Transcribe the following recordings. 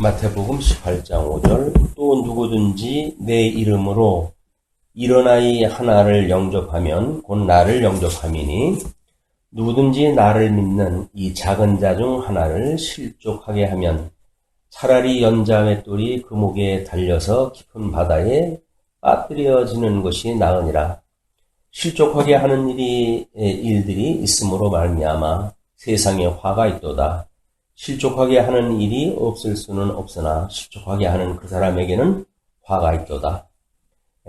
마태복음 18장 5절 또 누구든지 내 이름으로 이런 아이 하나를 영접하면 곧 나를 영접함이니 누구든지 나를 믿는 이 작은 자 중 하나를 실족하게 하면 차라리 연자 맷돌이 그 목에 달려서 깊은 바다에 빠뜨려지는 것이 나으니라. 실족하게 하는 일들이 있음으로 말미암아 세상에 화가 있도다. 실족하게 하는 일이 없을 수는 없으나 실족하게 하는 그 사람에게는 화가 있도다.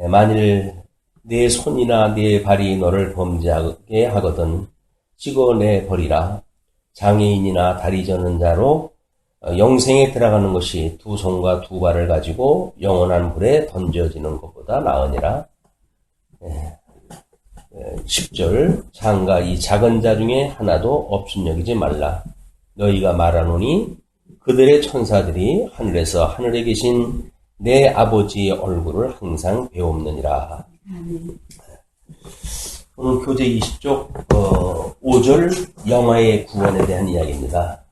만일 내 손이나 내 발이 너를 범죄하게 하거든 찍어내 버리라. 장애인이나 다리 저는 자로 영생에 들어가는 것이 두 손과 두 발을 가지고 영원한 불에 던져지는 것보다 나으니라. 10절 장가 이 작은 자 중에 하나도 업신여기지 말라. 너희가 말하노니 그들의 천사들이 하늘에서 하늘에 계신 내 아버지의 얼굴을 항상 배웁느니라. 오늘 교재 20쪽 5절 영화의 구원에 대한 이야기입니다.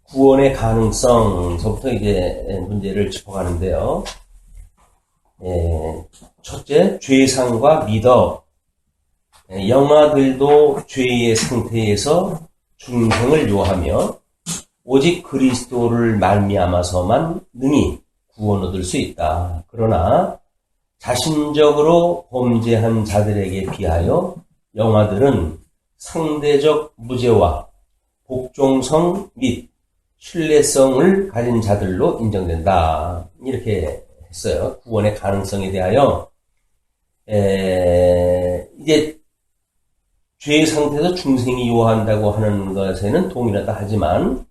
구원의 가능성서부터 이제 문제를 짚어가는데요. 첫째, 죄상과 미덕. 영아들도 죄의 상태에서 중생을 요하며 오직 그리스도를 말미암아서만 능히 구원 얻을 수 있다. 그러나 자신적으로 범죄한 자들에게 비하여 영아들은 상대적 무죄와 복종성 및 신뢰성을 가진 자들로 인정된다. 이렇게 했어요. 구원의 가능성에 대하여 이제 죄의 상태에서 중생이 요한다고 하는 것에는 동일하다 하지만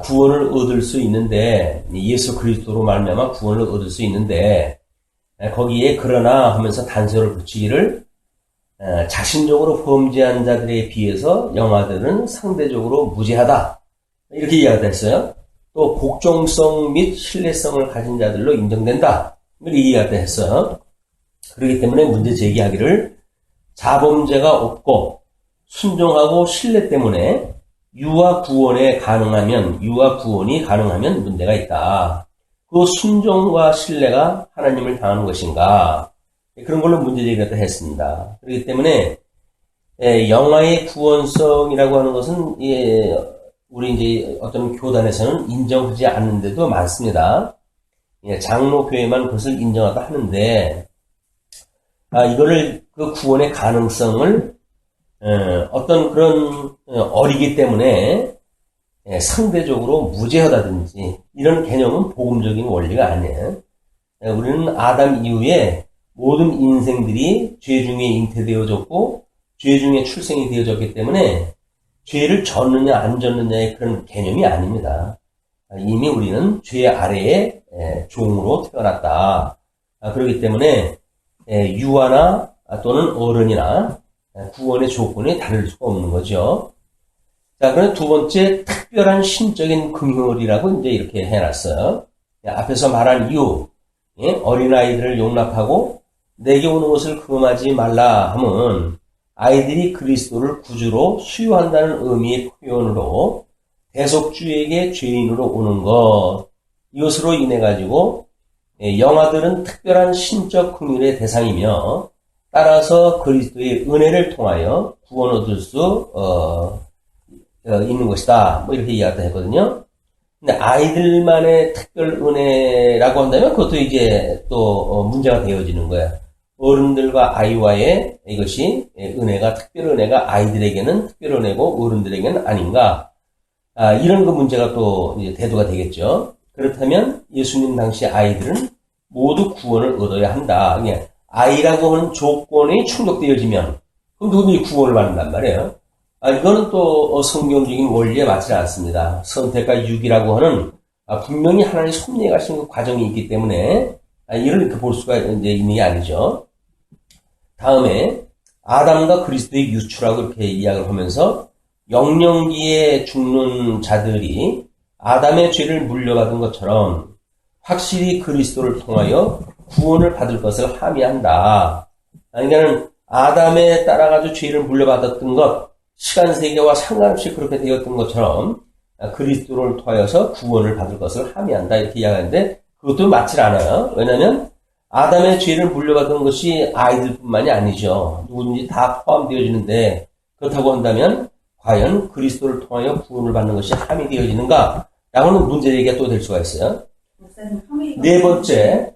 구원을 얻을 수 있는데 예수 그리스도로 말미암아 구원을 얻을 수 있는데 거기에 그러나 하면서 단서를 붙이기를 자신적으로 범죄한 자들에 비해서 영아들은 상대적으로 무죄하다 이렇게 이야기했어요. 또 복종성 및 신뢰성을 가진 자들로 인정된다 이렇게 이야기했어요. 그렇기 때문에 문제 제기하기를 자범죄가 없고 순종하고 신뢰 때문에 유아 구원이 가능하면 문제가 있다. 그 순종과 신뢰가 하나님을 향하는 것인가? 그런 걸로 문제 제기를 했습니다. 그렇기 때문에 영아의 구원성이라고 하는 것은 우리 이제 어떤 교단에서는 인정하지 않는 데도 많습니다. 장로교회만 그것을 인정하다 하는데 이거를 그 구원의 가능성을 어떤 그런 어리기 때문에 상대적으로 무죄하다든지 이런 개념은 복음적인 원리가 아니에요. 우리는 아담 이후에 모든 인생들이 죄 중에 잉태되어졌고 죄 중에 출생이 되어졌기 때문에 죄를 졌느냐 안 졌느냐의 그런 개념이 아닙니다. 이미 우리는 죄 아래의 종으로 태어났다. 그렇기 때문에 유아나 또는 어른이나 구원의 조건이 다를 수가 없는 거죠. 자, 그럼 두 번째, 특별한 신적인 긍휼이라고 이제 이렇게 해놨어요. 앞에서 말한 이유, 어린아이들을 용납하고 내게 오는 것을 금하지 말라 하면 아이들이 그리스도를 구주로 수요한다는 의미의 표현으로 대속주에게 죄인으로 오는 것, 이것으로 인해 가지고 영아들은 특별한 신적 긍휼의 대상이며 따라서 그리스도의 은혜를 통하여 구원 얻을 수 있는 것이다. 뭐 이렇게 이야기를 했거든요. 근데 아이들만의 특별 은혜라고 한다면 그것도 이제 또 문제가 되어지는 거예요. 어른들과 아이와의 이것이 은혜가 특별 은혜가 아이들에게는 특별 은혜고 어른들에게는 아닌가? 이런 그 문제가 또 이제 대두가 되겠죠. 그렇다면 예수님 당시 아이들은 모두 구원을 얻어야 한다. 아이라고 하는 조건이 충족되어지면 그럼 누구든지 구원을 받는단 말이에요. 이거는 또 성경적인 원리에 맞지 않습니다. 선택과 유기라고 하는 분명히 하나님이 섭리해 가신 그 과정이 있기 때문에 이를 이렇게 볼 수가 이제 있는 게 아니죠. 다음에 아담과 그리스도의 유추라고 이렇게 이야기를 하면서 영영기에 죽는 자들이 아담의 죄를 물려받은 것처럼 확실히 그리스도를 통하여 구원을 받을 것을 함의한다. 그러니까는 아담에 따라가지고 죄를 물려받았던 것, 시간 세계와 상관없이 그렇게 되었던 것처럼 그리스도를 통하여서 구원을 받을 것을 함의한다 이렇게 이야기하는데 그것도 맞질 않아요. 왜냐하면 아담의 죄를 물려받은 것이 아이들뿐만이 아니죠. 누구든지 다 포함되어지는데 그렇다고 한다면 과연 그리스도를 통하여 구원을 받는 것이 함의되어지는가? 라고는 문제제기가 또 될 수가 있어요. 네 번째,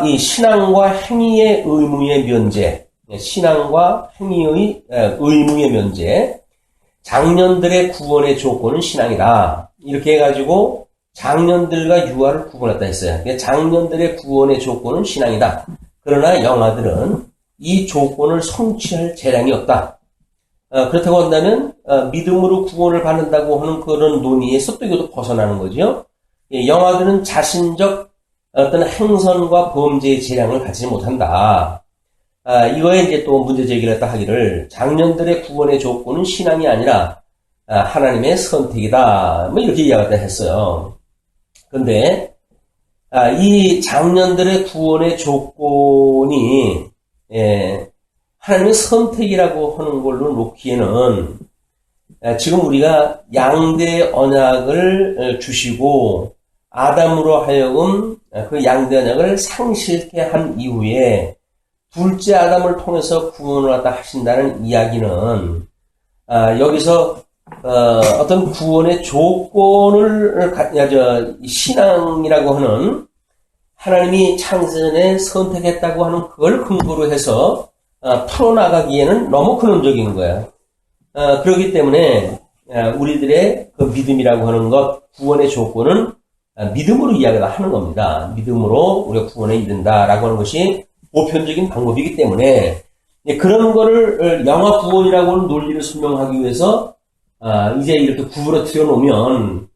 이 신앙과 행위의 의무의 면제, 신앙과 행위의 의무의 면제, 장년들의 구원의 조건은 신앙이다. 이렇게 해가지고 장년들과 유아를 구분했다 했어요. 장년들의 구원의 조건은 신앙이다. 그러나 영아들은 이 조건을 성취할 재량이 없다. 그렇다고 한다면 믿음으로 구원을 받는다고 하는 그런 논의에서 또 이것도 벗어나는 거죠. 영아들은 자신적 어떤 행선과 범죄의 재량을 갖지 못한다. 이거에 이제 또 문제 제기를 했다 하기를 장년들의 구원의 조건은 신앙이 아니라 하나님의 선택이다. 뭐 이렇게 이야기했다 했어요. 근데 이 장년들의 구원의 조건이 하나님의 선택이라고 하는 걸로 놓기에는 지금 우리가 양대 언약을 주시고 아담으로 하여금 그 양대 언약을 상실케 한 이후에 둘째 아담을 통해서 구원을 갖다 하신다는 이야기는 여기서 어떤 구원의 조건을 신앙이라고 하는 하나님이 창세전에 선택했다고 하는 그걸 근거로 해서 풀어나가기에는 너무 근원적인 거예요. 그렇기 때문에 우리들의 그 믿음이라고 하는 것, 구원의 조건은 믿음으로 이야기를 하는 겁니다. 믿음으로 우리가 구원에 이른다라고 하는 것이 보편적인 방법이기 때문에 그런 거를 영아 구원이라고 하는 논리를 설명하기 위해서 이제 이렇게 구부러뜨려 놓으면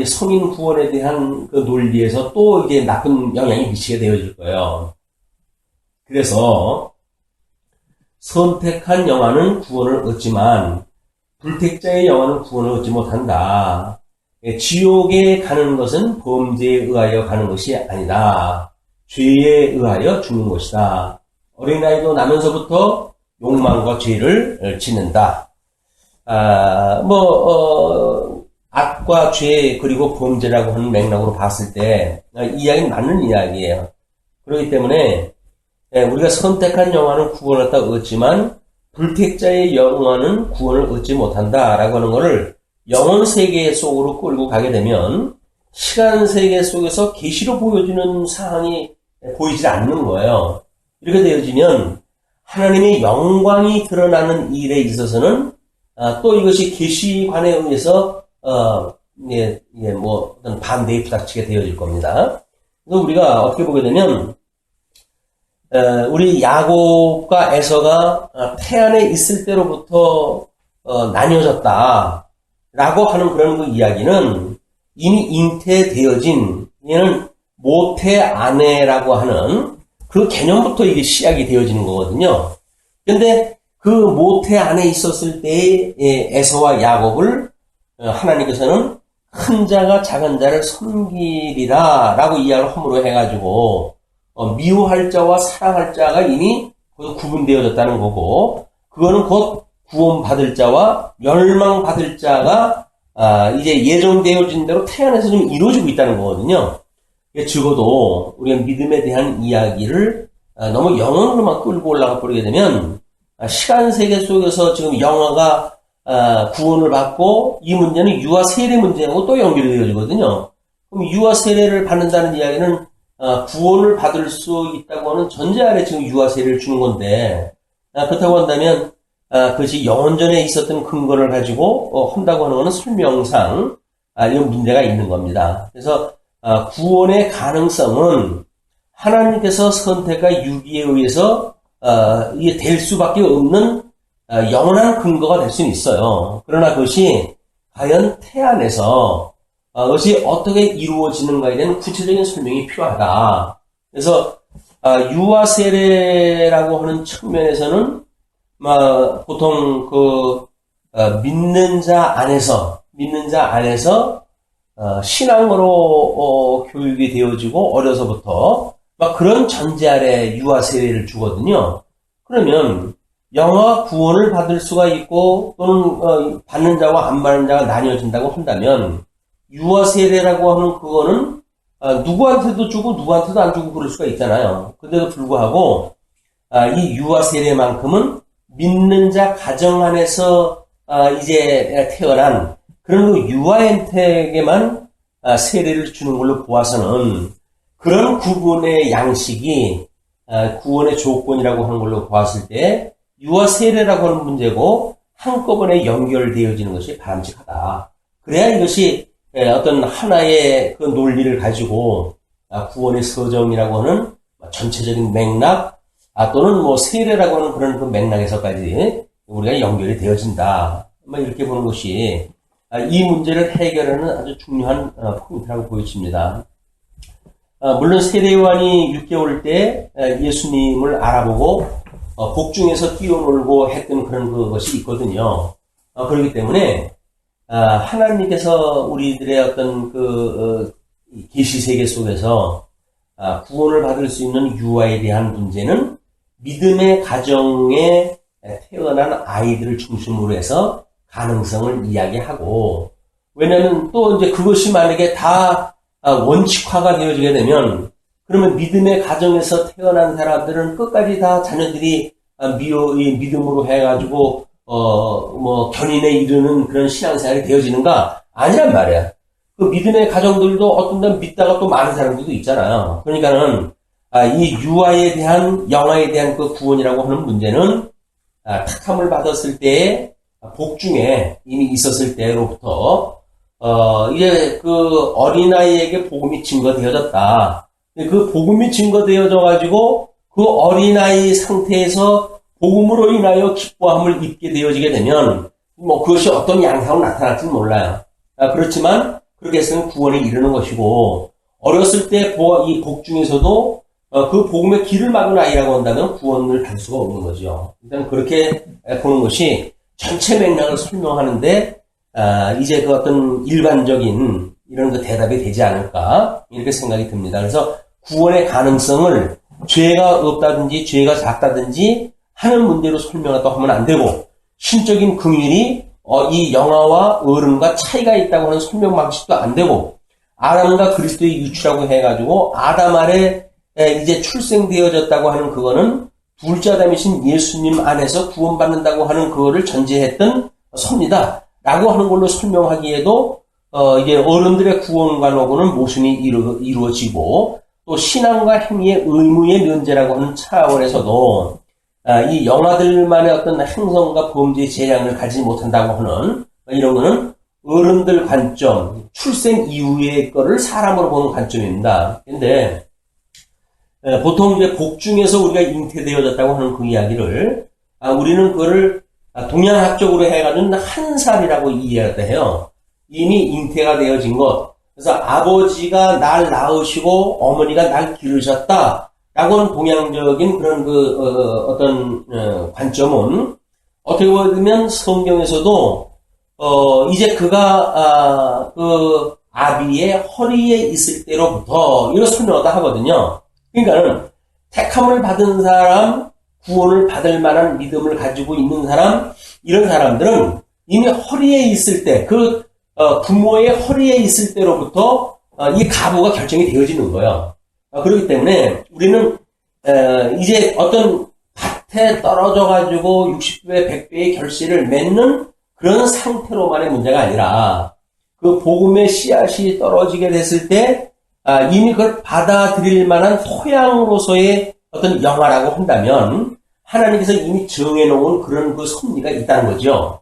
성인 구원에 대한 그 논리에서 또 이게 나쁜 영향이 미치게 되어질 거예요. 그래서 선택한 영아는 구원을 얻지만 불택자의 영아는 구원을 얻지 못한다. 지옥에 가는 것은 범죄에 의하여 가는 것이 아니다. 죄에 의하여 죽는 것이다. 어린아이도 나면서부터 욕망과 죄를 짓는다. 악과 죄 그리고 범죄라고 하는 맥락으로 봤을 때 이 이야기는 맞는 이야기예요. 그렇기 때문에 우리가 선택한 영혼은 구원을 얻지만 불택자의 영혼은 구원을 얻지 못한다라고 하는 것을 영혼 세계 속으로 끌고 가게 되면 시간 세계 속에서 계시로 보여주는 사항이 보이지 않는 거예요. 이렇게 되어지면 하나님의 영광이 드러나는 일에 있어서는 또 이것이 계시관에 의해서 어떤 반대에 부닥치게 되어질 겁니다. 그래서 우리가 어떻게 보게 되면 우리 야곱과 에서가 태안에 있을 때로부터 나뉘어졌다라고 하는 그런 그 이야기는 이미 잉태되어진 얘는 모태 아내라고 하는 그 개념부터 이게 시작이 되어지는 거거든요. 근데 그 모태 안에 있었을 때의 에서와 야곱을 하나님께서는 큰 자가 작은 자를 섬기리라 라고 이야기를 허물어 해가지고 미워할 자와 사랑할 자가 이미 구분되어졌다는 거고 그거는 곧 구원받을 자와 멸망받을 자가 이제 예정되어진 대로 태안에서 좀 이루어지고 있다는 거거든요. 적어도 우리가 믿음에 대한 이야기를 너무 영혼으로만 끌고 올라가 버리게 되면 시간 세계 속에서 지금 영화가 구원을 받고 이 문제는 유아 세례 문제하고 또 연결이 되어지거든요. 그럼 유아 세례를 받는다는 이야기는 구원을 받을 수 있다고 하는 전제 아래 지금 유아 세례를 주는 건데 그렇다고 한다면 그것이 영원전에 있었던 근거를 가지고 한다고 하는 것은 설명상 이런 문제가 있는 겁니다. 그래서 구원의 가능성은 하나님께서 선택과 유기에 의해서 이게 될 수밖에 없는 영원한 근거가 될 수는 있어요. 그러나 그것이 과연 태안에서 그것이 어떻게 이루어지는가에 대한 구체적인 설명이 필요하다. 그래서 유아 세례라고 하는 측면에서는 보통 믿는 자 안에서 신앙으로 교육이 되어지고 어려서부터 그런 전제 아래 유아 세례를 주거든요. 그러면 영화와 구원을 받을 수가 있고 또는 받는 자와 안 받는 자가 나뉘어진다고 한다면 유아 세례라고 하는 그거는 누구한테도 주고 누구한테도 안 주고 그럴 수가 있잖아요. 근데도 불구하고 이 유아 세례만큼은 믿는 자 가정 안에서 이제 태어난 그런 그 유아인텍에만 세례를 주는 걸로 보아서는 그런 구분의 양식이 구원의 조건이라고 하는 걸로 보았을 때 유아 세례라고 하는 문제고 한꺼번에 연결되어지는 것이 바람직하다. 그래야 이것이 어떤 하나의 그 논리를 가지고 구원의 서정이라고 하는 전체적인 맥락 또는 뭐 세례라고 하는 그런 그 맥락에서까지 우리가 연결이 되어진다. 이렇게 보는 것이 이 문제를 해결하는 아주 중요한 포인트라고 보여집니다. 물론 세례요한이 6개월 때 예수님을 알아보고 복중에서 뛰어놀고 했던 그런 그것이 있거든요. 그렇기 때문에 하나님께서 우리들의 어떤 계시 세계 속에서 구원을 받을 수 있는 유아에 대한 문제는 믿음의 가정에 태어난 아이들을 중심으로 해서 가능성을 이야기하고, 왜냐하면 또 이제 그것이 만약에 다 원칙화가 되어지게 되면 그러면 믿음의 가정에서 태어난 사람들은 끝까지 다 자녀들이 믿음으로 해가지고 견인에 이르는 그런 신앙생활이 되어지는가? 아니란 말이야. 그 믿음의 가정들도 어떤 데는 믿다가 또 많은 사람들도 있잖아요. 그러니까는 이 유아에 대한 영아에 대한 그 구원이라고 하는 문제는 택함을 받았을 때의 복중에 이미 있었을 때로부터 이제 그 어린아이에게 복음이 증거되어졌다. 그 복음이 증거되어져 가지고 그 어린아이 상태에서 복음으로 인하여 기뻐함을 입게 되어지게 되면 그것이 어떤 양상으로 나타날지는 몰라요. 그렇지만 그렇게 해서는 구원에 이르는 것이고, 어렸을 때 이 복중에서도 그 복음의 길을 막은 아이라고 한다면 구원을 받을 수가 없는 거죠. 일단 그렇게 보는 것이 전체 맥락을 설명하는데 이제 그 어떤 일반적인 이런 그 대답이 되지 않을까 이렇게 생각이 듭니다. 그래서 구원의 가능성을 죄가 없다든지 죄가 작다든지 하는 문제로 설명하다고 하면 안 되고, 신적인 긍휼이 이 영아와 어른과 차이가 있다고 하는 설명 방식도 안 되고, 아담과 그리스도의 유추라고 해가지고 아담 아래 이제 출생되어졌다고 하는 그거는 둘째 아담이신 예수님 안에서 구원받는다고 하는 그거를 전제했던 섭니다 라고 하는 걸로 설명하기에도 이게 어른들의 구원관하고는 모순이 이루어지고, 또 신앙과 행위의 의무의 면제라고 하는 차원에서도 이 영아들만의 어떤 행성과 범죄의 재량을 가지지 못한다고 하는 이런 거는 어른들 관점, 출생 이후의 거를 사람으로 보는 관점입니다. 근데 보통 이제 복중에서 우리가 잉태되어졌다고 하는 그 이야기를 우리는 그거를 동양학적으로 해가지고 한 살이라고 이해하다 해요. 이미 잉태가 되어진 것. 그래서 아버지가 날 낳으시고 어머니가 날 기르셨다 라고 하는 동양적인 그런 어떤 관점은 어떻게 보면 성경에서도 이제 그가 그 아비의 허리에 있을 때로부터 이런 설명하다 하거든요. 그러니까는 택함을 받은 사람, 구원을 받을 만한 믿음을 가지고 있는 사람, 이런 사람들은 이미 허리에 있을 때, 부모의 허리에 있을 때로부터 이 가부가 결정이 되어지는 거예요. 그렇기 때문에 우리는 이제 어떤 밭에 떨어져가지고 60배, 100배의 결실을 맺는 그런 상태로만의 문제가 아니라 그 복음의 씨앗이 떨어지게 됐을 때 이미 그걸 받아들일 만한 토양으로서의 어떤 영화라고 한다면 하나님께서 이미 정해놓은 그런 그 섭리가 있다는 거죠.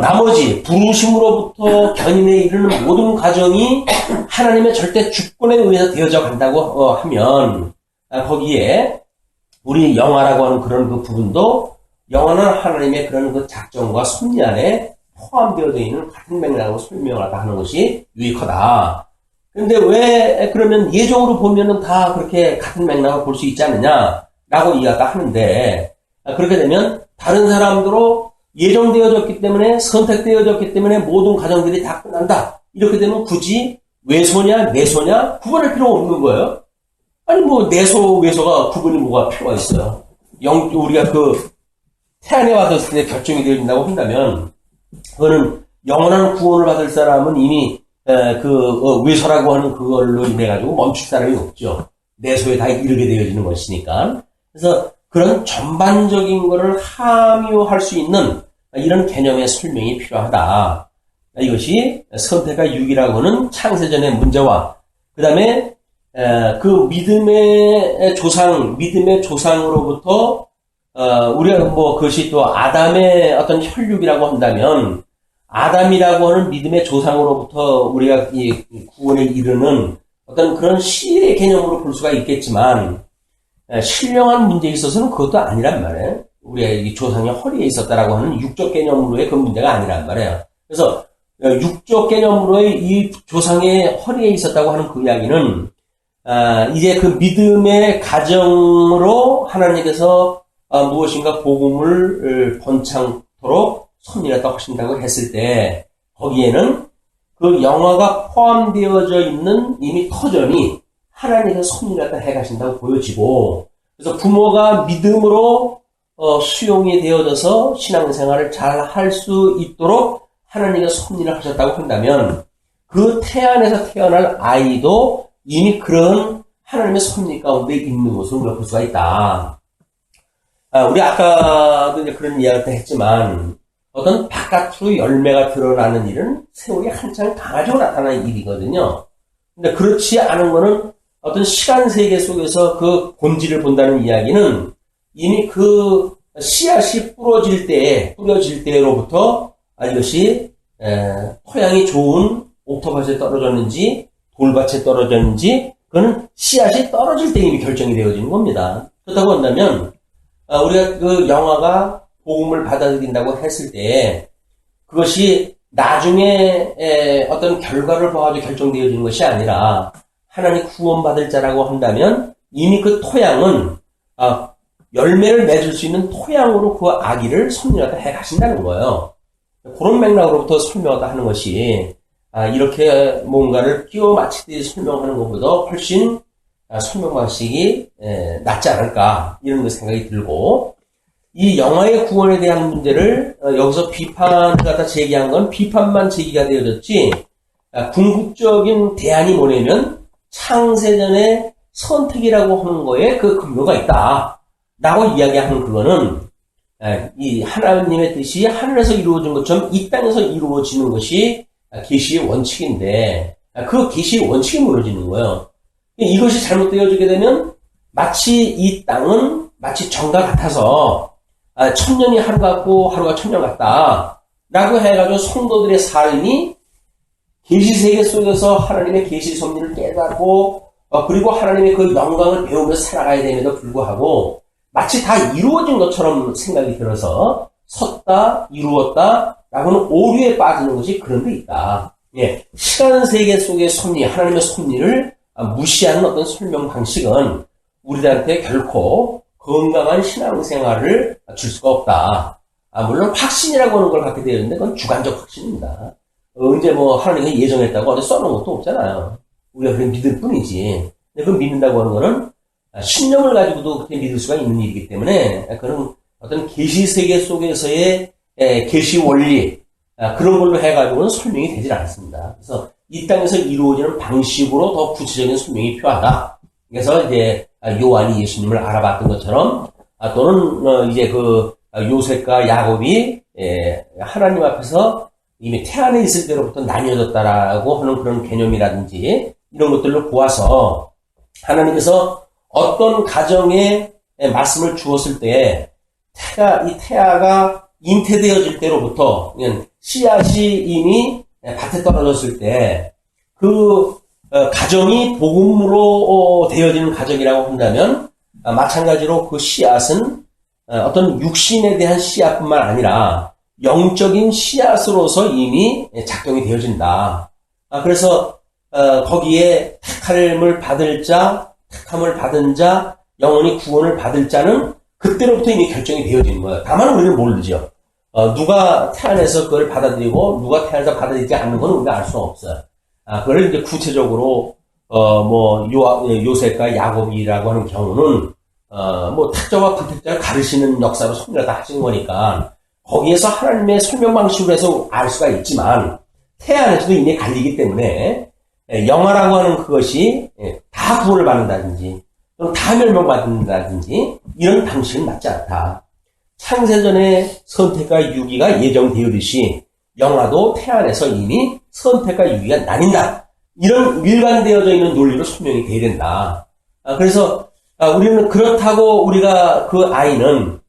나머지 부르심으로부터 견인에 이르는 모든 과정이 하나님의 절대 주권에 의해서 되어져 간다고 하면 거기에 우리 영화라고 하는 그런 그 부분도 영화는 하나님의 그런 그 작정과 섭리 안에 포함되어져 있는 같은 맥락으로 설명을 하는 것이 유익하다. 근데 왜 그러면 예정으로 보면은 다 그렇게 같은 맥락을 볼 수 있지 않느냐라고 이야기가 하는데, 그렇게 되면 다른 사람들로 예정되어졌기 때문에, 선택되어졌기 때문에 모든 과정들이 다 끝난다. 이렇게 되면 굳이 외소냐 내소냐 구분할 필요가 없는 거예요. 아니 내소 외소가 구분이 뭐가 필요가 있어요. 우리가 태안에 왔을 때 결정이 되어진다고 한다면, 그거는 영원한 구원을 받을 사람은 이미 외서라고 하는 그걸로 인해 가지고 멈출 사람이 없죠. 내소에 다 이르게 되어지는 것이니까. 그래서 그런 전반적인 것을 함유할 수 있는 이런 개념의 설명이 필요하다. 이것이 선택과 유기라고 하는 창세전의 문제와 그 다음에 그 믿음의 조상으로부터 우리가 뭐 그것이 또 아담의 어떤 혈육이라고 한다면 아담이라고 하는 믿음의 조상으로부터 우리가 이 구원에 이르는 어떤 그런 시의 개념으로 볼 수가 있겠지만 신령한 문제에 있어서는 그것도 아니란 말이에요. 우리의 이 조상의 허리에 있었다라고 하는 육적 개념으로의 그 문제가 아니란 말이에요. 그래서 육적 개념으로의 이 조상의 허리에 있었다고 하는 그 이야기는 이제 그 믿음의 가정으로 하나님께서 무엇인가 복음을 번창토록 선이라고 하신다고 했을 때 거기에는 그 영화가 포함되어져 있는 이미 터전이 하나님께서 선이라고 해가신다고 보여지고 그래서 부모가 믿음으로 수용이 되어져서 신앙생활을 잘 할 수 있도록 하나님께서 섭리를 하셨다고 한다면 그 태안에서 태어날 아이도 이미 그런 하나님의 섭리 가운데 있는 것으로 우리가 볼 수가 있다. 우리 아까도 이제 그런 이야기를 했지만 어떤 바깥으로 열매가 드러나는 일은 세월이 한창 강아지로 나타나는 일이거든요. 근데 그렇지 않은 거는 어떤 시간 세계 속에서 그 본질을 본다는 이야기는 이미 그 씨앗이 뿌려질 때로부터 이것이 토양이 좋은 옥토밭에 떨어졌는지 돌밭에 떨어졌는지 그거는 씨앗이 떨어질 때 이미 결정이 되어지는 겁니다. 그렇다고 한다면 우리가 그 영화가 복음을 받아들인다고 했을 때 그것이 나중에 어떤 결과를 봐가지고 결정되어지는 것이 아니라 하나님 구원받을 자라고 한다면 이미 그 토양은 열매를 맺을 수 있는 토양으로 그 아기를 섭리하다 해가신다는 거예요. 그런 맥락으로부터 설명하다 하는 것이 이렇게 뭔가를 끼워 맞추듯이 설명하는 것보다 훨씬 설명 방식이 낫지 않을까 이런 생각이 들고 이 영화의 구원에 대한 문제를 여기서 비판을 갖다 제기한 건 비판만 제기가 되어졌지 궁극적인 대안이 뭐냐면 창세전의 선택이라고 하는 거에 그 근거가 있다 라고 이야기하는 그거는 이 하나님의 뜻이 하늘에서 이루어진 것처럼 이 땅에서 이루어지는 것이 계시의 원칙인데 그 계시의 원칙이 무너지는 거예요. 이것이 잘못되어지게 되면 마치 이 땅은 마치 정과 같아서 천년이 하루 같고 하루가 천년 같다 라고 해가지고 성도들의 삶이 계시세계 속에서 하나님의 계시 섭리를 깨닫고 그리고 하나님의 그 영광을 배우면서 살아가야 됨에도 불구하고 마치 다 이루어진 것처럼 생각이 들어서 섰다 이루었다 라고는 오류에 빠지는 것이 그런 데 있다. 예, 시간 세계 속의 섭리 하나님의 섭리를 무시하는 어떤 설명 방식은 우리들한테 결코 건강한 신앙생활을 줄 수가 없다. 물론 확신이라고 하는 걸 갖게 되어 있는데 그건 주관적 확신입니다. 언제 뭐 하나님이 예정했다고 어디 써놓은 것도 없잖아요. 우리가 그냥 믿을 뿐이지. 근데 그 믿는다고 하는 거는 신념을 가지고도 그렇게 믿을 수가 있는 일이기 때문에 그런 어떤 계시세계 속에서의 계시 원리 그런 걸로 해가지고는 설명이 되질 않습니다. 그래서 이 땅에서 이루어지는 방식으로 더 구체적인 설명이 필요하다. 그래서 이제 요한이 예수님을 알아봤던 것처럼 또는 이제 그 요셉과 야곱이 하나님 앞에서 이미 태안에 있을 때로부터 나뉘어졌다라고 하는 그런 개념이라든지 이런 것들로 보아서 하나님께서 어떤 가정에 말씀을 주었을 때 이 태아가 잉태되어질 때로부터 씨앗이 이미 밭에 떨어졌을 때 그 가정이 복음으로 되어지는 가정이라고 한다면 마찬가지로 그 씨앗은 어떤 육신에 대한 씨앗뿐만 아니라 영적인 씨앗으로서 이미 작동이 되어진다. 그래서 거기에 택함을 받은 자, 영원히 구원을 받을 자는 그때로부터 이미 결정이 되어지는 거예요. 다만 우리는 모르죠. 누가 태안에서 그걸 받아들이고 누가 태안에서 받아들이지 않는 건 우리가 알 수가 없어요. 그걸 이제 구체적으로 요셉과 야곱이라고 하는 경우는 뭐 택자와 불택자를 가르치는 역사로 섭리가 다 하신 거니까 거기에서 하나님의 설명 방식으로 해서 알 수가 있지만 태아 안에서도 이미 갈리기 때문에 영화라고 하는 그것이 다 구원을 받는다든지 또는 다 멸망받는다든지 이런 방식은 맞지 않다. 창세전에 선택과 유기가 예정되었듯이 영화도 태안에서 이미 선택과 유기가 나뉜다. 이런 일관되어져 있는 논리로 설명이 돼야 된다. 그래서 우리는 그렇다고 우리가 그 아이는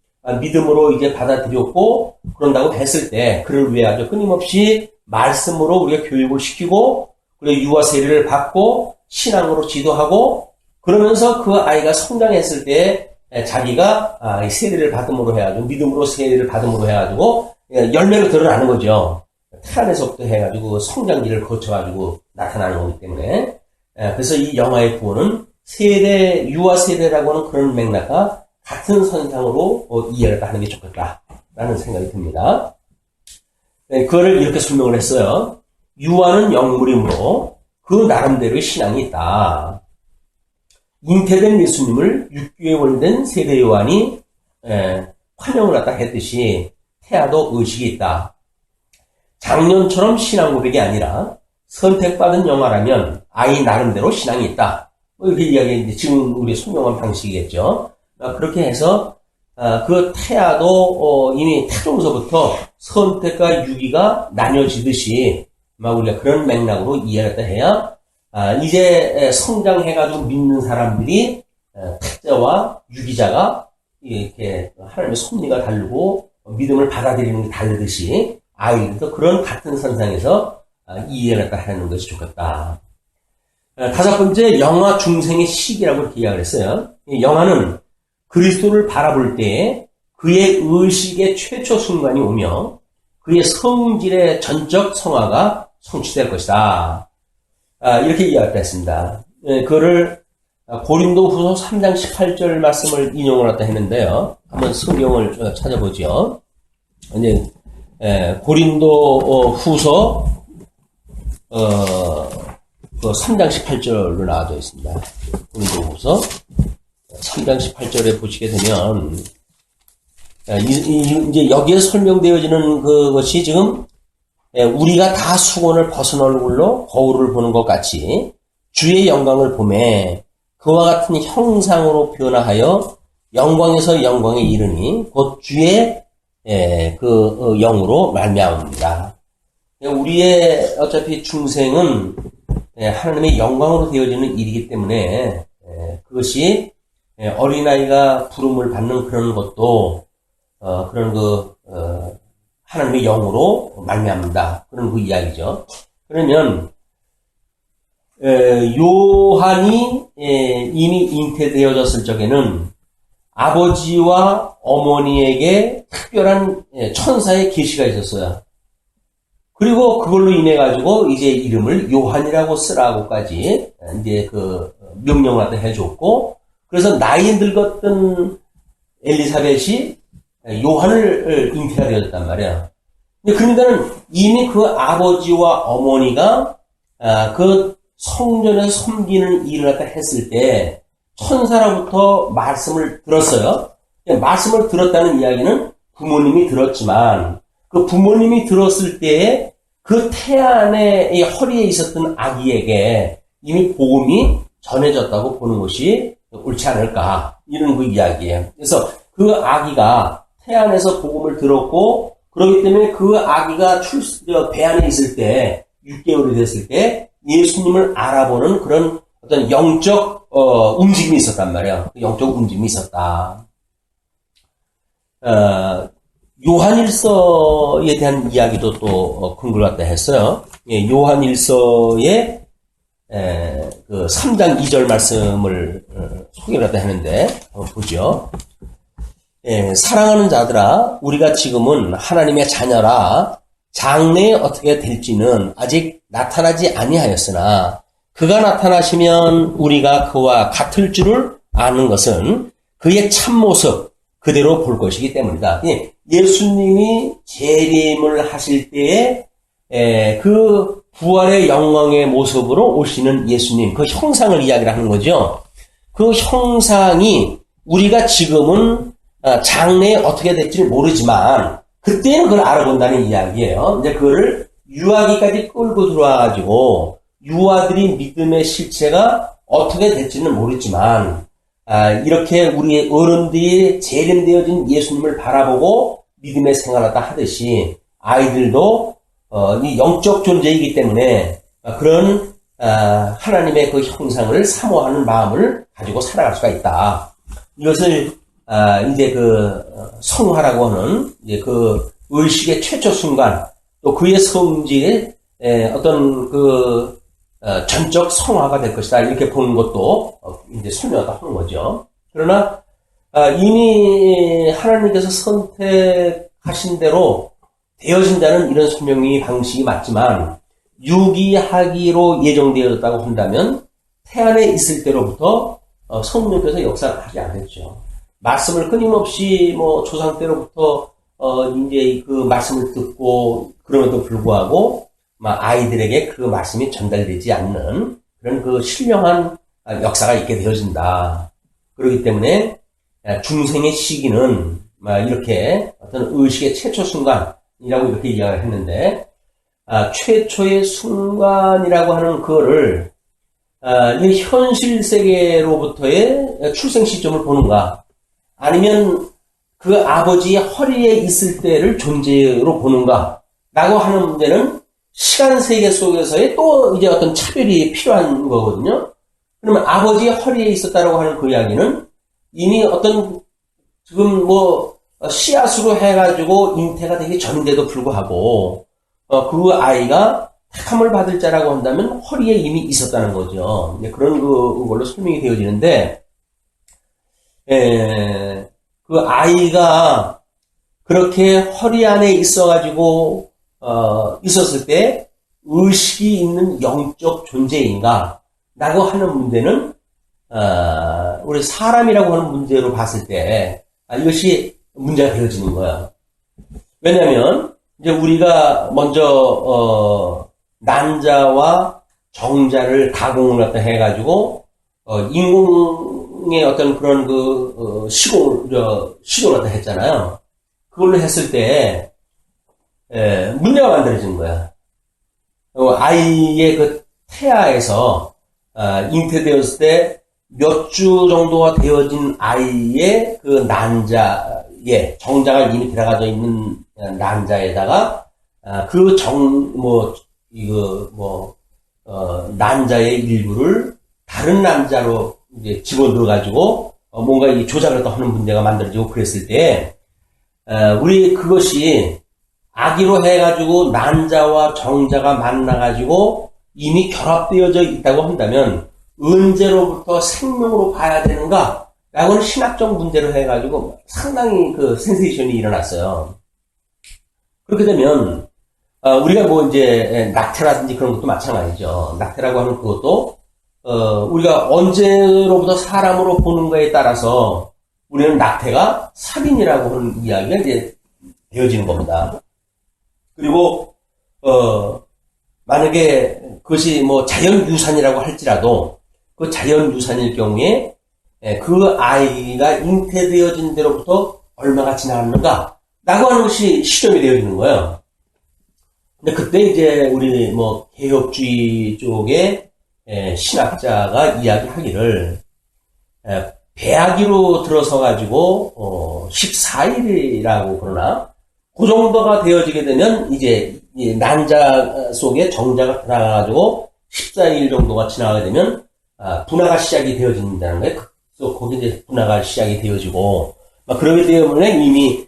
믿음으로 이제 받아들였고 그런다고 했을 때 그를 위해 아주 끊임없이 말씀으로 우리가 교육을 시키고 그리고 유아 세례를 받고 신앙으로 지도하고 그러면서 그 아이가 성장했을 때 자기가 세례를 받음으로 해가지고 믿음으로 세례를 받음으로 해가지고 열매로 드러나는 거죠. 태안에서부터 해가지고 성장기를 거쳐가지고 나타나는 거기 때문에 그래서 이 영화의 구원은 세례 유아 세례라고 하는 그런 맥락과 같은 선상으로 이해를 하는 게 좋겠다라는 생각이 듭니다. 그거를 이렇게 설명을 했어요. 유아는 영물이므로 그 나름대로의 신앙이 있다. 잉태된 예수님을 6개월 된 세례 요한이 환영을 갖다 했듯이 태아도 의식이 있다. 작년처럼 신앙 고백이 아니라 선택받은 영화라면 아이 나름대로 신앙이 있다. 이렇게 이야기 지금 우리 설명한 방식이겠죠. 그렇게 해서 그 태아도 이미 태중서부터 선택과 유기가 나뉘어지듯이 우리가 그런 맥락으로 이해를 해야 이제 성장해가지고 믿는 사람들이 택자와 유기자가 이렇게 하나님의 섭리가 다르고 믿음을 받아들이는 게 다르듯이 아이들도 그런 같은 선상에서 이해를 하는 것이 좋겠다. 다섯 번째, 영화 중생의 시기라고 이렇게 이야기를 했어요. 영화는 그리스도를 바라볼 때에 그의 의식의 최초 순간이 오며 그의 성질의 전적 성화가 성취될 것이다. 이렇게 이야기했습니다. 그거를 고린도후서 3장 18절 말씀을 인용을 했다 했는데요. 한번 성경을 찾아보죠. 이제 고린도후서 3장 18절로 나와져 있습니다. 고린도후서 3장 18절에 보시게 되면 이제 여기에 설명되어지는 그것이 지금 우리가 다 수건을 벗은 얼굴로 거울을 보는 것 같이 주의 영광을 보매 그와 같은 형상으로 변화하여 영광에서 영광에 이르니 곧 주의 그 영으로 말미암습니다. 우리의 어차피 중생은 하나님의 영광으로 되어지는 일이기 때문에 그것이 어린아이가 부름을 받는 그런 것도 그런 하나님의 영으로 말미암는다. 그런 그 이야기죠. 그러면 요한이 이미 잉태되어졌을 적에는 아버지와 어머니에게 특별한 천사의 계시가 있었어요. 그리고 그걸로 인해 가지고 이제 이름을 요한이라고 쓰라고까지 이제 그 명령을 갖다 해줬고, 그래서 나이 늙었던 엘리사벳이 요한을 잉태하게 되었단 말이야. 그러니까는 이미 그 아버지와 어머니가 그 성전에서 섬기는 일을 갖다 했을 때 천사로부터 말씀을 들었어요. 말씀을 들었다는 이야기는 부모님이 들었지만 그 부모님이 들었을 때에 그 태안의 허리에 있었던 아기에게 이미 복음이 전해졌다고 보는 것이 옳지 않을까, 이런 그 이야기예요. 그래서 그 아기가 태안에서 복음을 들었고, 그렇기 때문에 그 아기가 배 안에 있을 때 6개월이 됐을 때 예수님을 알아보는 그런 어떤 영적 움직임이 있었단 말이에요. 영적 움직임이 있었다. 요한일서에 대한 이야기도 또 근거를 갖다 했어요. 요한일서의 그 3장 2절 말씀을 소개를 갖다 했는데 한번 보죠. 사랑하는 자들아, 우리가 지금은 하나님의 자녀라. 장래에 어떻게 될지는 아직 나타나지 아니하였으나 그가 나타나시면 우리가 그와 같을 줄을 아는 것은 그의 참모습 그대로 볼 것이기 때문이다. 예수님이 재림을 하실 때에 그 부활의 영광의 모습으로 오시는 예수님, 그 형상을 이야기를 하는 거죠. 그 형상이 우리가 지금은 장래에 어떻게 될지는 모르지만 그때는 그걸 알아본다는 이야기예요. 이제 그거를 유아기까지 끌고 들어와가지고 유아들이 믿음의 실체가 어떻게 될지는 모르지만 이렇게 우리 어른들이 재림되어진 예수님을 바라보고 믿음의 생활을 하듯이 아이들도 이 영적 존재이기 때문에 그런 하나님의 그 형상을 사모하는 마음을 가지고 살아갈 수가 있다. 이것을 이제 그 성화라고 하는 이제 그 의식의 최초 순간 또 그의 성질의 어떤 그 전적 성화가 될 것이다. 이렇게 보는 것도 이제 설명하다 하는 거죠. 그러나 이미 하나님께서 선택하신 대로 되어진다는 이런 설명이 방식이 맞지만 유기하기로 예정되었다고 한다면 태안에 있을 때로부터 성령께서 역사를 하지 않았죠. 말씀을 끊임없이 뭐 조상 때로부터 이제 그 말씀을 듣고 그럼에도 불구하고 아이들에게 그 말씀이 전달되지 않는 그런 그 신령한 역사가 있게 되어진다. 그렇기 때문에 중생의 시기는 이렇게 어떤 의식의 최초 순간이라고 이렇게 이야기를 했는데 최초의 순간이라고 하는 그거를 현실 세계로부터의 출생 시점을 보는가 아니면 그 아버지의 허리에 있을 때를 존재로 보는가 라고 하는 문제는 시간 세계 속에서의 또 이제 어떤 차별이 필요한 거거든요. 그러면 아버지의 허리에 있었다라고 하는 그 이야기는 이미 어떤 지금 뭐 씨앗으로 해가지고 잉태가 되기 전인데도 불구하고 그 아이가 택함을 받을 자라고 한다면 허리에 이미 있었다는 거죠. 그런 그걸로 설명이 되어지는데 그 아이가 그렇게 허리 안에 있어가지고 있었을 때 의식이 있는 영적 존재인가? 라고 하는 문제는, 우리 사람이라고 하는 문제로 봤을 때, 이것이 문제가 되어지는 거야. 왜냐면, 이제 우리가 먼저, 난자와 정자를 가공을 갖다 해가지고, 인공의 어떤 그런 시도를 갖다 했잖아요. 그걸로 했을 때, 문제가 만들어진 거야. 아이의 그 태아에서 잉태되었을 때 몇 주 정도가 되어진 아이의 그 난자에 정자가 이미 들어가져 있는 난자에다가 난자의 일부를 다른 난자로 이제 집어넣어 가지고 뭔가 이 조작을 또 하는 문제가 만들어지고 그랬을 때 우리 그것이 아기로 해가지고 난자와 정자가 만나가지고 이미 결합되어져 있다고 한다면 언제로부터 생명으로 봐야 되는가? 라고는 신학적 문제로 해가지고 상당히 그 센세이션이 일어났어요. 그렇게 되면 우리가 뭐 이제 낙태라든지 그런 것도 마찬가지죠. 낙태라고 하는 그것도 우리가 언제로부터 사람으로 보는 거에 따라서 우리는 낙태가 살인이라고 하는 이야기가 이제 되어지는 겁니다. 그리고 만약에 그것이 뭐 자연유산이라고 할지라도 그 자연유산일 경우에 그 아이가 잉태되어진 데로부터 얼마가 지나갔는가 라고 하는 것이 시점이 되어지는 거예요. 근데 그때 이제 우리 뭐 개혁주의 쪽에 신학자가 이야기하기를 배아기로 들어서 가지고 14일이라고 그러나 그 정도가 되어지게 되면 이제 난자 속에 정자가 들어가가지고 14일 정도가 지나가게 되면 분화가 시작이 되어진다는 거예요. 그래서 거기 이제 분화가 시작이 되어지고 그러기 때문에 이미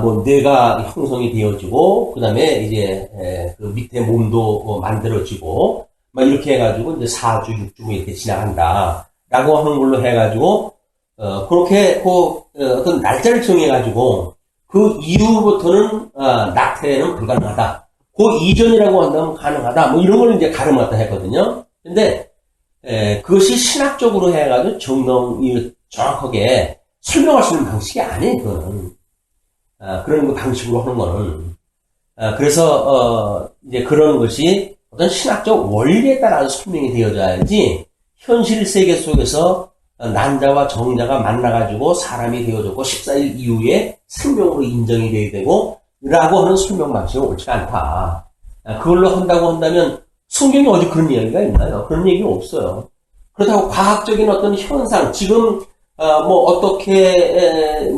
뭐 뇌가 형성이 되어지고 그다음에 이제 그 밑에 몸도 만들어지고 막 이렇게 해가지고 이제 4주, 6주 이렇게 지나간다라고 하는 걸로 해가지고 그렇게 어떤 날짜를 정해가지고 그 이후부터는 낙태는 불가능하다. 그 이전이라고 한다면 가능하다. 뭐 이런 걸 이제 가름하다 했거든요. 근데 그것이 신학적으로 해가지고 정확하게 설명할 수 있는 방식이 아니에요. 그거는 그런 그 방식으로 하는 거는 그래서 이제 그런 것이 어떤 신학적 원리에 따라서 설명이 되어져야지 현실 세계 속에서 난자와 정자가 만나가지고 사람이 되어졌고 14일 이후에 생명으로 인정이 돼야 되고 라고 하는 설명 방식은 옳지 않다. 그걸로 한다고 한다면 성경에 어디 그런 이야기가 있나요? 그런 얘기는 없어요. 그렇다고 과학적인 어떤 현상, 지금 어떻게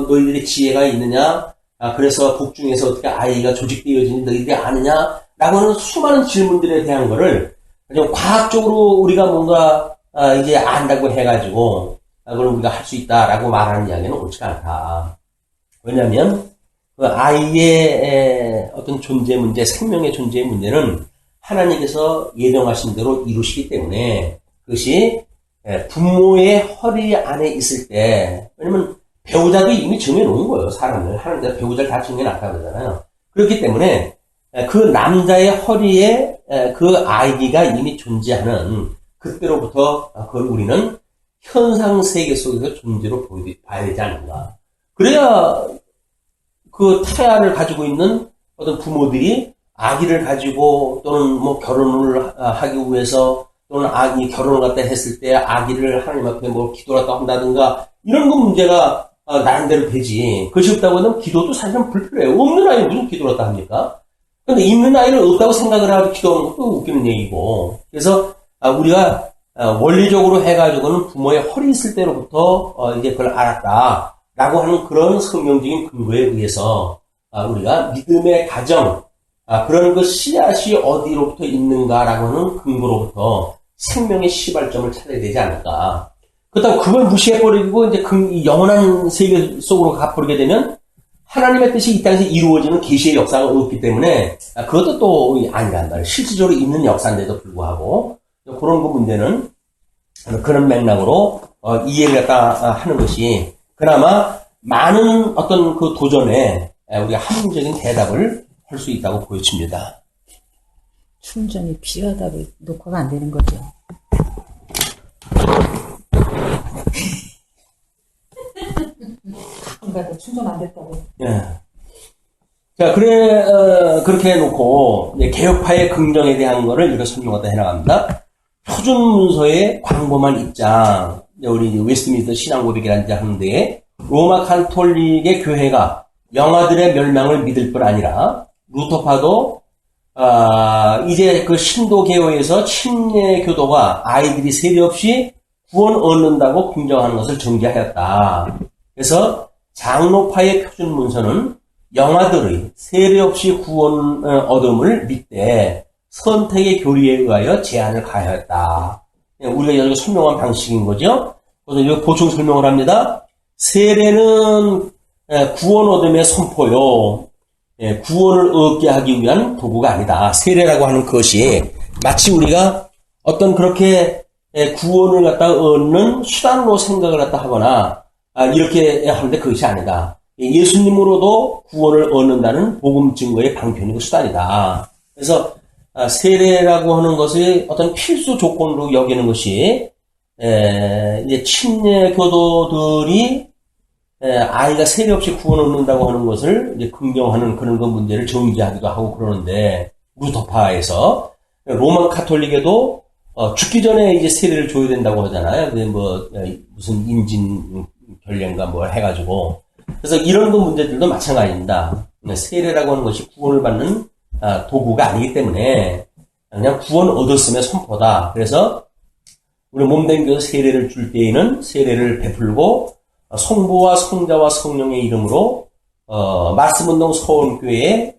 너희들의 지혜가 있느냐? 그래서 복중에서 어떻게 아이가 조직되어지는 너희들이 아느냐? 라고 하는 수많은 질문들에 대한 거를 그냥 과학적으로 우리가 뭔가 이제 안다고 해가지고 그걸 우리가 할 수 있다라고 말하는 이야기는 옳지가 않다. 왜냐하면 그 아이의 어떤 존재 문제, 생명의 존재 문제는 하나님께서 예정하신 대로 이루시기 때문에 그것이 부모의 허리 안에 있을 때, 왜냐면 배우자도 이미 정해놓은 거예요, 사람을. 하나님께서 배우자를 다 정해놨다 그러잖아요. 그렇기 때문에 그 남자의 허리에 그 아기가 이미 존재하는 그때로부터 그걸 우리는 현상 세계 속에서 존재로 봐야 되지 않는가. 그래야 그 태아를 가지고 있는 어떤 부모들이 아기를 가지고 또는 결혼을 하기 위해서 또는 아기 결혼을 갖다 했을 때 아기를 하나님 앞에 기도를 갖다 한다든가 이런 거 문제가 나름대로 되지. 그것이 없다고 하면 기도도 사실은 불필요해요. 없는 아이 무슨 기도를 갖다 합니까? 근데 있는 아이를 없다고 생각을 하고 기도하는 것도 웃기는 얘기고. 그래서 우리가 원리적으로 해가지고는 부모의 허리 있을 때로부터 이제 그걸 알았다. 라고 하는 그런 성경적인 근거에 의해서 우리가 믿음의 가정, 그런 그 씨앗이 어디로부터 있는가라고 하는 근거로부터 생명의 시발점을 찾아야 되지 않을까. 그렇다고 그걸 무시해버리고 이제 그 영원한 세계 속으로 가버리게 되면 하나님의 뜻이 이 땅에서 이루어지는 계시의 역사가 없기 때문에 그것도 또 아니란 말이에요. 실질적으로 있는 역사인데도 불구하고 그런 그 문제는 그런 맥락으로 이해를 갖다 하는 것이 그나마 많은 어떤 그 도전에 우리가 합리적인 대답을 할 수 있다고 보여집니다. 충전이 필요하다고 녹화가 안 되는 거죠. 가끔가다 충전 안 됐다고. 예. 자, 그렇게 해놓고, 개혁파의 긍정에 대한 거를 이렇게 설명하다 해나갑니다. 표준 문서의 광범한 입장. 우리 웨스트민스터 신앙고백이라는 데 하는데, 로마 카톨릭의 교회가 영아들의 멸망을 믿을 뿐 아니라, 루터파도, 이제 그 신도개혁에서 침례교도가 아이들이 세례 없이 구원 얻는다고 긍정하는 것을 정지하였다. 그래서 장로파의 표준 문서는 영아들의 세례 없이 구원 얻음을 믿되 선택의 교리에 의하여 제한을 가하였다. 우리가 여기서 설명한 방식인 거죠. 그래서 여기 보충 설명을 합니다. 세례는 구원 얻음의 선포요. 구원을 얻게 하기 위한 도구가 아니다. 세례라고 하는 것이 마치 우리가 어떤 그렇게 구원을 갖다 얻는 수단으로 생각을 갖다 하거나 이렇게 하는데 그것이 아니다. 예수님으로도 구원을 얻는다는 복음 증거의 방편이고 수단이다. 그래서 세례라고 하는 것이 어떤 필수 조건으로 여기는 것이 이제 침례 교도들이 아이가 세례 없이 구원 얻는다고 하는 것을 이제 긍정하는 그런 그 문제를 정지하기도 하고 그러는데 루터파에서 로만 카톨릭에도 죽기 전에 이제 세례를 줘야 된다고 하잖아요. 무슨 인진 결례인가 해가지고 그래서 이런 그 문제들도 마찬가지입니다. 세례라고 하는 것이 구원을 받는 도구가 아니기 때문에 그냥 구원 얻었음의 선포다. 그래서 우리 몸된 교회 세례를 줄 때에는 세례를 베풀고 성부와 성자와 성령의 이름으로 말씀운동 서원교회의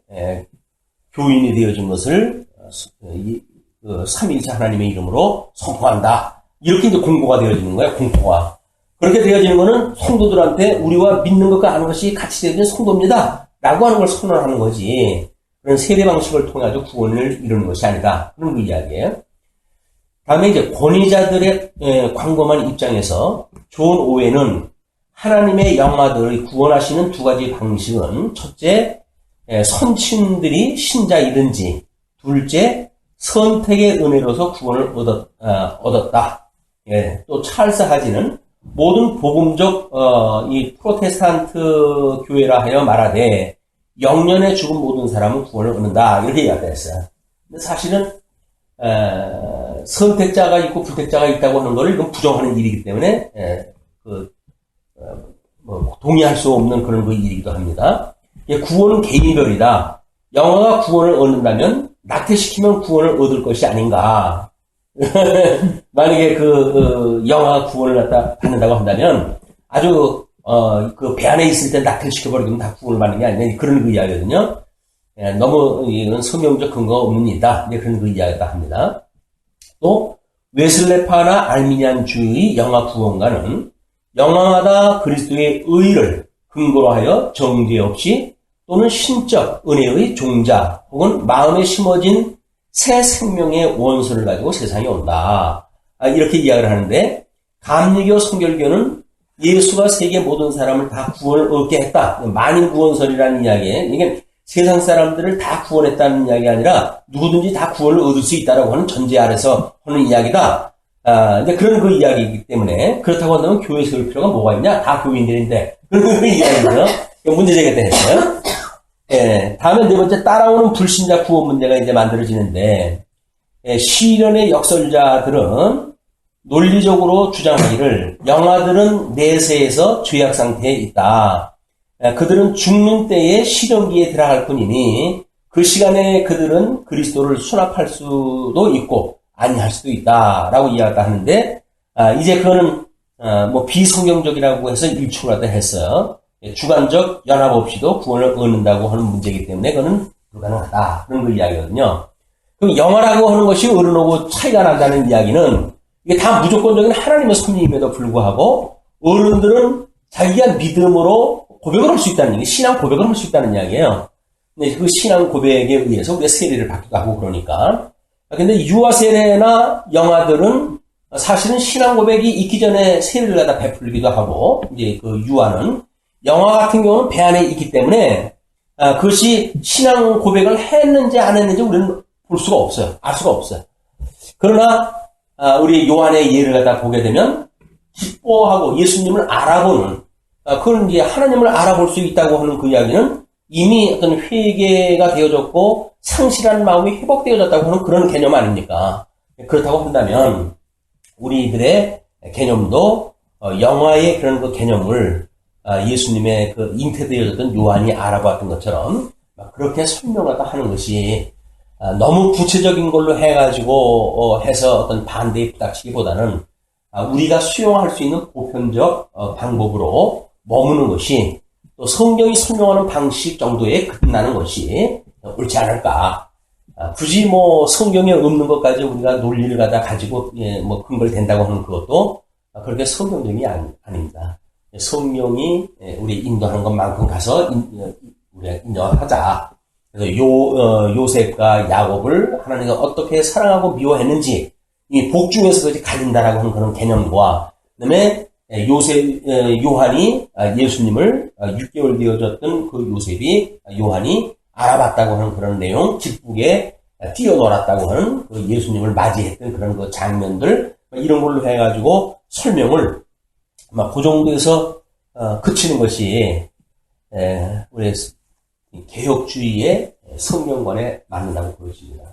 교인이 되어진 것을 삼위일체 하나님의 이름으로 선포한다. 이렇게 이제 공고가 되어지는 거예요. 공포가. 그렇게 되어지는 거는 성도들한테 우리와 믿는 것과 아는 것이 같이 되어진 성도입니다. 라고 하는 걸 선언하는 거지. 그런 세례 방식을 통해 가지고 구원을 이루는 것이 아니다. 그런 그 이야기예요. 다음에 이제 권위자들의 광범한 입장에서 존 오웬은 하나님의 영아들을 구원하시는 두 가지 방식은 첫째, 선친들이 신자이든지 둘째, 선택의 은혜로서 구원을 얻었다. 예, 또 찰스 하지는 모든 복음적 이 프로테스탄트 교회라 하여 말하되 영년에 죽은 모든 사람은 구원을 얻는다. 이렇게 이야기했어요. 근데 사실은 선택자가 있고 불택자가 있다고 하는 것을 이건 부정하는 일이기 때문에 동의할 수 없는 그런 그 일이기도 합니다. 구원은 개인별이다. 영화가 구원을 얻는다면 낙태시키면 구원을 얻을 것이 아닌가. 만약에 영화가 구원을 갖다 받는다고 한다면 아주 그 배 안에 있을 때 낙태시켜버리면 다 구원을 받는 게 아니냐 그런 그 이야기거든요. 너무 이건 성경적 근거가 없는 일이다. 그런 그 이야기다 합니다. 또 웨슬레파나 알미니안주의 영화 구원가는 영화마다 그리스도의 의를 근거로 하여 정죄 없이 또는 신적 은혜의 종자 혹은 마음에 심어진 새 생명의 원소를 가지고 세상에 온다. 이렇게 이야기를 하는데 감리교 성결교는 예수가 세계 모든 사람을 다 구원을 얻게 했다. 만인 구원설이라는 이야기에 이게 세상 사람들을 다 구원했다는 이야기가 아니라 누구든지 다 구원을 얻을 수 있다라고 하는 전제 아래서 하는 이야기다. 이제 그런 그 이야기이기 때문에 그렇다고 한다면 교회 세울 필요가 뭐가 있냐? 다 교인들인데 그런 그 이야기죠. 문제 제기가 했어요. 다음에 네 번째 따라오는 불신자 구원 문제가 이제 만들어지는데 시련의 역설자들은 논리적으로 주장하기를 영아들은 내세에서 죄악 상태에 있다. 그들은 죽는 때에 시련기에 들어갈 뿐이니 그 시간에 그들은 그리스도를 수납할 수도 있고 아니할 수도 있다라고 이야기를 하는데 이제 그거는 비성경적이라고 해서 일축을 하다 했어요. 주관적 연합 없이도 구원을 얻는다고 하는 문제이기 때문에 그거는 불가능하다 그런 그 이야기거든요. 그럼 영화라고 하는 것이 어른하고 차이가 난다는 이야기는 이게 다 무조건적인 하나님의 섭리임에도 불구하고 어른들은 자기가 믿음으로 고백을 할 수 있다는 얘기, 신앙 고백을 할 수 있다는 이야기예요. 근데 그 신앙 고백에 의해서 우리가 세례를 받기도 하고 그러니까. 근데 유아 세례나 영아들은 사실은 신앙 고백이 있기 전에 세례를 갖다 베풀기도 하고, 이제 그 유아는 영아 같은 경우는 배 안에 있기 때문에 그것이 신앙 고백을 했는지 안 했는지 우리는 볼 수가 없어요. 알 수가 없어요. 그러나 우리 요한의 예를 갖다 보게 되면 기뻐하고 예수님을 알아보는 그건 이제 하나님을 알아볼 수 있다고 하는 그 이야기는 이미 어떤 회개가 되어졌고 상실한 마음이 회복되어졌다고 하는 그런 개념 아닙니까? 그렇다고 한다면 우리들의 개념도 영화의 그런 그 개념을 예수님의 그 잉태되어졌던 요한이 알아봤던 것처럼 그렇게 설명하다 하는 것이 너무 구체적인 걸로 해가지고 해서 어떤 반대에 부닥치기보다는 우리가 수용할 수 있는 보편적 방법으로 머무는 것이 또 성경이 설명하는 방식 정도에 끝나는 것이 옳지 않을까. 굳이 성경에 없는 것까지 우리가 논리를 가지고 근거를 댄다고 하는 그것도 그렇게 성경적이 아닙니다. 성령이 우리 인도하는 것만큼 가서 우리가 인정하자. 그래서 요셉과 야곱을 하나님이 어떻게 사랑하고 미워했는지 이 복중에서 그것이 갈린다라고 하는 그런 개념과 그다음에 요한이 예수님을 6개월 되어졌던 그 요셉이 요한이 알아봤다고 하는 그런 내용, 기쁘게 뛰어놀았다고 하는 그 예수님을 맞이했던 그런 그 장면들 이런 걸로 해가지고 설명을 그 정도에서 그치는 것이 우리 개혁주의의 성경관에 맞는다고 보여집니다.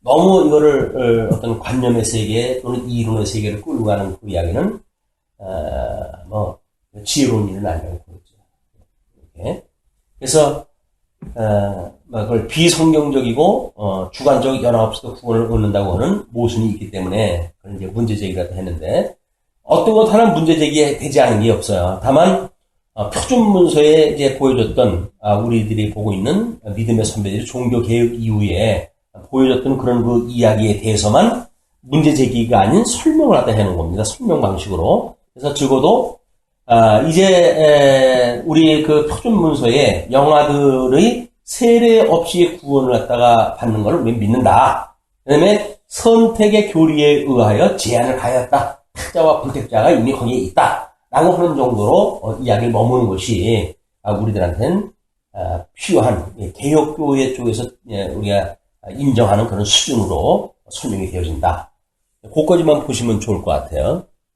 너무 이거를 어떤 관념의 세계 또는 이론의 세계를 끌고 가는 그 이야기는 지혜로운 일은 아니라고 보여죠. 이렇게. 그래서 그걸 비성경적이고 주관적 연합 없이도 구원을 얻는다고 하는 모순이 있기 때문에 그런 이제 문제 제기라도 했는데 어떤 것 하나 문제 제기되지 않은 게 없어요. 다만 표준 문서에 이제 보여줬던 우리들이 보고 있는 믿음의 선배들이 종교 개혁 이후에 보여줬던 그런 그 이야기에 대해서만 문제 제기가 아닌 설명을 하다 해놓은 겁니다. 설명 방식으로. 그래서 적어도 이제 우리 그 표준 문서에 영아들의 세례 없이 구원을 갖다가 받는 것을 우리는 믿는다. 그다음에 선택의 교리에 의하여 제한을 가하였다. 택자와 불택자가 이미 거기에 있다. 라고 하는 정도로 이야기를 머무는 것이 우리들한테는 필요한 개혁교회 쪽에서 우리가 인정하는 그런 수준으로 설명이 되어진다. 그것까지만 보시면 좋을 것 같아요.